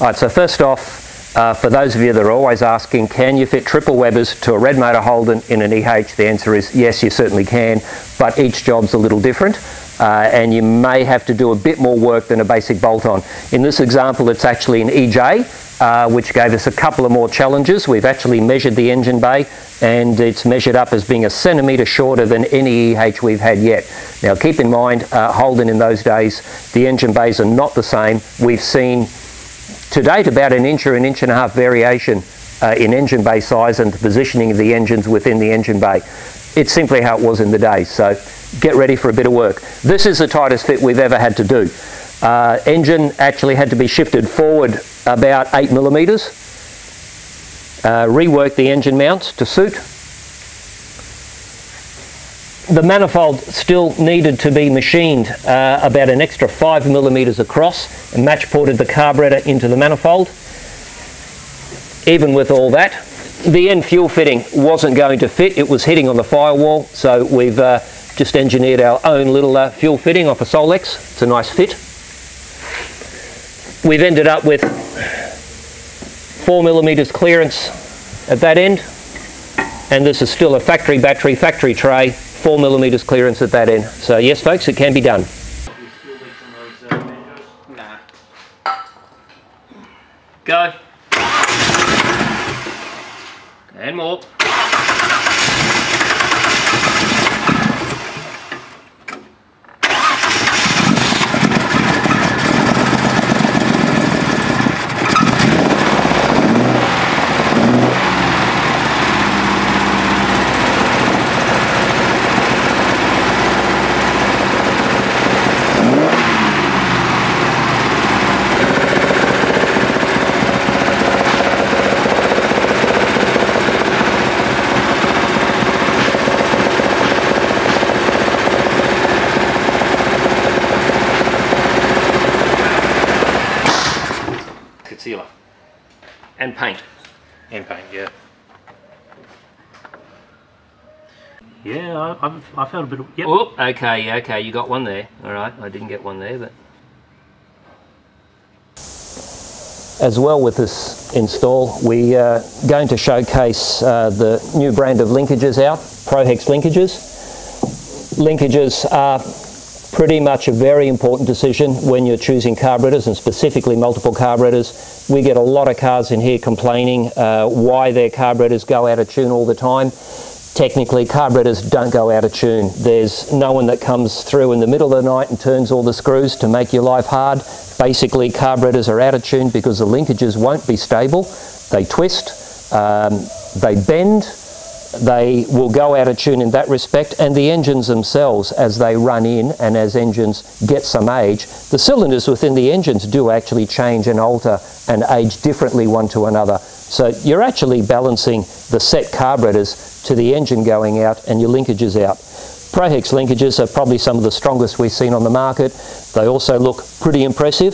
Alright, so first off, for those of you that are always asking, can you fit triple Webers to a red motor Holden in an EH? The answer is yes, you certainly can, but each job's a little different. And you may have to do a bit more work than a basic bolt-on. In this example, it's actually an EJ, which gave us a couple of more challenges. We've actually measured the engine bay, and it's measured up as being 1 centimetre shorter than any EH we've had yet. Now keep in mind, Holden in those days, the engine bays are not the same. We've seen to date about an inch or an inch and a half variation in engine bay size and the positioning of the engines within the engine bay. It's simply how it was in the day, so get ready for a bit of work. This is the tightest fit we've ever had to do. Engine actually had to be shifted forward about 8 millimetres. Reworked the engine mounts to suit. The manifold still needed to be machined about an extra 5 millimetres across and match ported the carburetor into the manifold. Even with all that, the end fuel fitting wasn't going to fit. It was hitting on the firewall, so we've just engineered our own little fuel fitting off a Solex. It's a nice fit. We've ended up with 4 millimetres clearance at that end, and this is still a factory battery, factory tray, 4 millimetres clearance at that end. So yes folks, it can be done. Nah. Go. And more. Concealer and paint. And paint, yeah. Yeah, I found a bit of... Yep. Oh, okay, okay, you got one there. All right, I didn't get one there, but... As well with this install, we are going to showcase the new brand of linkages out, ProHex Linkages. Linkages are pretty much a very important decision when you're choosing carburetors, and specifically multiple carburetors. We get a lot of cars in here complaining why their carburetors go out of tune all the time. Technically, carburetors don't go out of tune. There's no one that comes through in the middle of the night and turns all the screws to make your life hard. Basically, carburetors are out of tune because the linkages won't be stable. They twist, they bend, they will go out of tune in that respect, and the engines themselves, as they run in and as engines get some age, the cylinders within the engines do actually change and alter and age differently one to another. So you're actually balancing the set carburetors to the engine going out and your linkages out. ProHex linkages are probably some of the strongest we've seen on the market. They also look pretty impressive.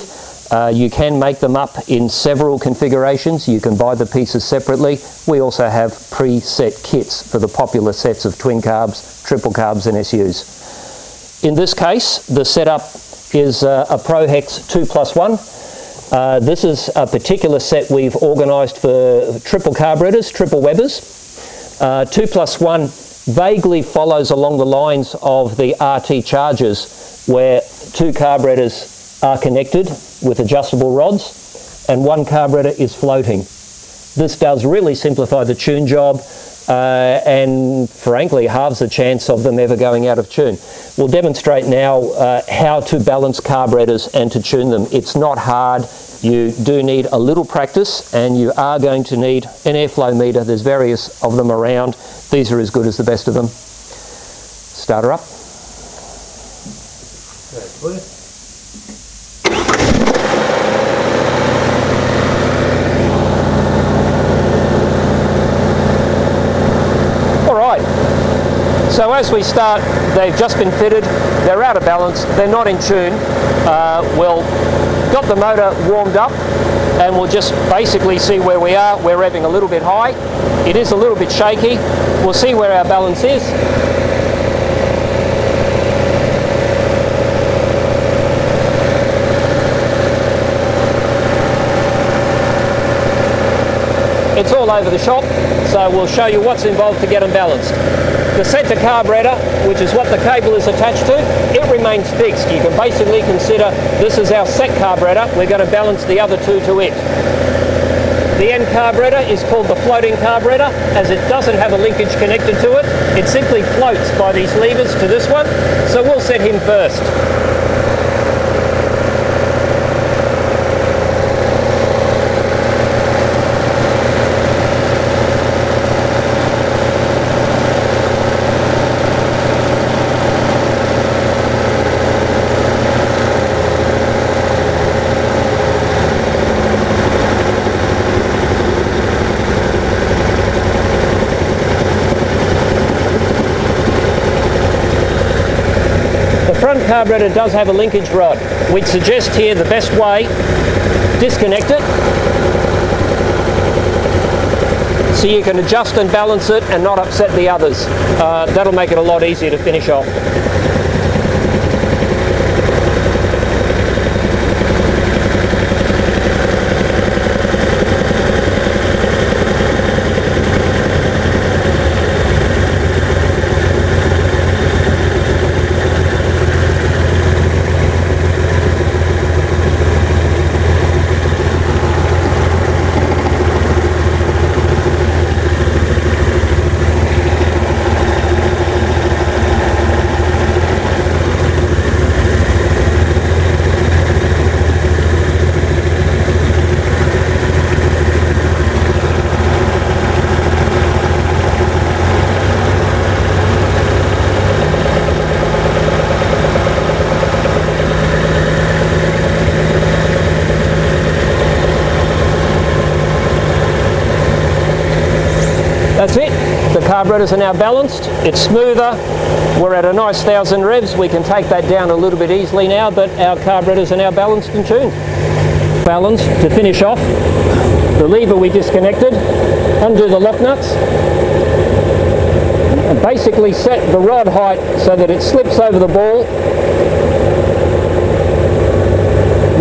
You can make them up in several configurations. You can buy the pieces separately. We also have pre-set kits for the popular sets of twin carbs, triple carbs and SUs. In this case, the setup is a ProHex 2+1. This is a particular set we've organised for triple carburetors, triple Webers. 2+1 vaguely follows along the lines of the RT chargers, where two carburetors are connected with adjustable rods and one carburetor is floating. This does really simplify the tune job and frankly halves the chance of them ever going out of tune. We'll demonstrate now how to balance carburetors and to tune them. It's not hard. You do need a little practice, and you are going to need an airflow meter. There's various of them around. These are as good as the best of them. Start her up. So as we start, they've just been fitted, they're out of balance, they're not in tune. We'll got the motor warmed up and we'll just basically see where we are. We're revving a little bit high. It is a little bit shaky. We'll see where our balance is. It's all over the shop, so we'll show you what's involved to get them balanced. The centre carburetor, which is what the cable is attached to, it remains fixed. You can basically consider this is our set carburetor. We're going to balance the other two to it. The end carburetor is called the floating carburetor, as it doesn't have a linkage connected to it. It simply floats by these levers to this one, so we'll set him first. Front carburetor does have a linkage rod. We'd suggest here the best way, disconnect it so you can adjust and balance it and not upset the others. That'll make it a lot easier to finish off. That's it. The carburetors are now balanced. It's smoother. We're at a nice 1,000 revs. We can take that down a little bit easily now, but our carburetors are now balanced and tuned. Balanced. To finish off, the lever we disconnected, undo the lock nuts, and basically set the rod height so that it slips over the ball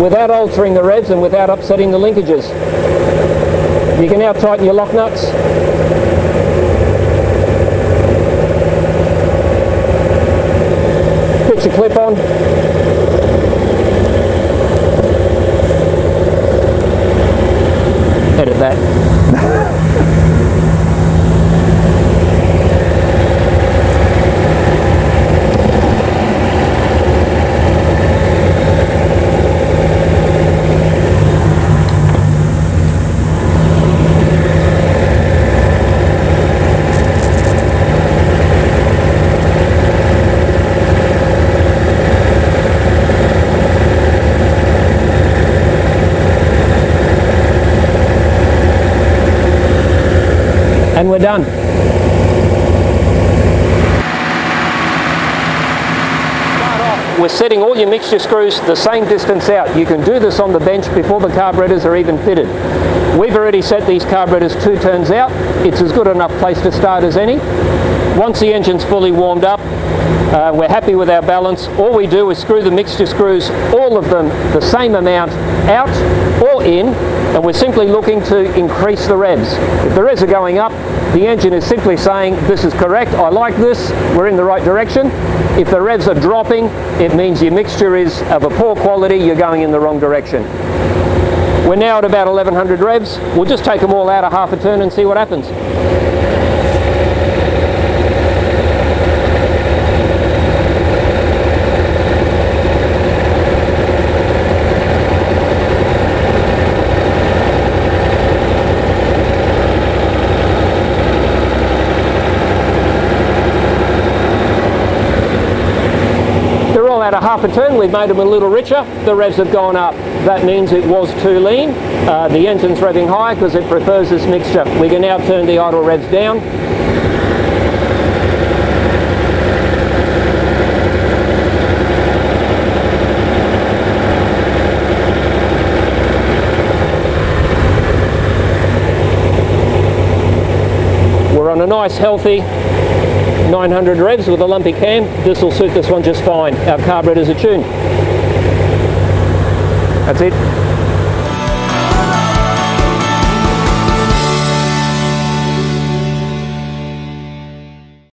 without altering the revs and without upsetting the linkages. You can now tighten your lock nuts. Put your clip on. Edit that. And we're done. Start off, we're setting all your mixture screws the same distance out. You can do this on the bench before the carburetors are even fitted. We've already set these carburetors 2 turns out. It's as good enough place to start as any. Once the engine's fully warmed up, we're happy with our balance. All we do is screw the mixture screws, all of them the same amount, out or in, and we're simply looking to increase the revs. If the revs are going up, the engine is simply saying, this is correct, I like this, we're in the right direction. If the revs are dropping, it means your mixture is of a poor quality, you're going in the wrong direction. We're now at about 1100 revs. We'll just take them all out a half a turn and see what happens. At a half a turn, we've made them a little richer. The revs have gone up. That means it was too lean. The engine's revving high because it prefers this mixture. We can now turn the idle revs down. We're on a nice healthy 900 revs with a lumpy cam. This will suit this one just fine. Our carburetors are tuned. That's it.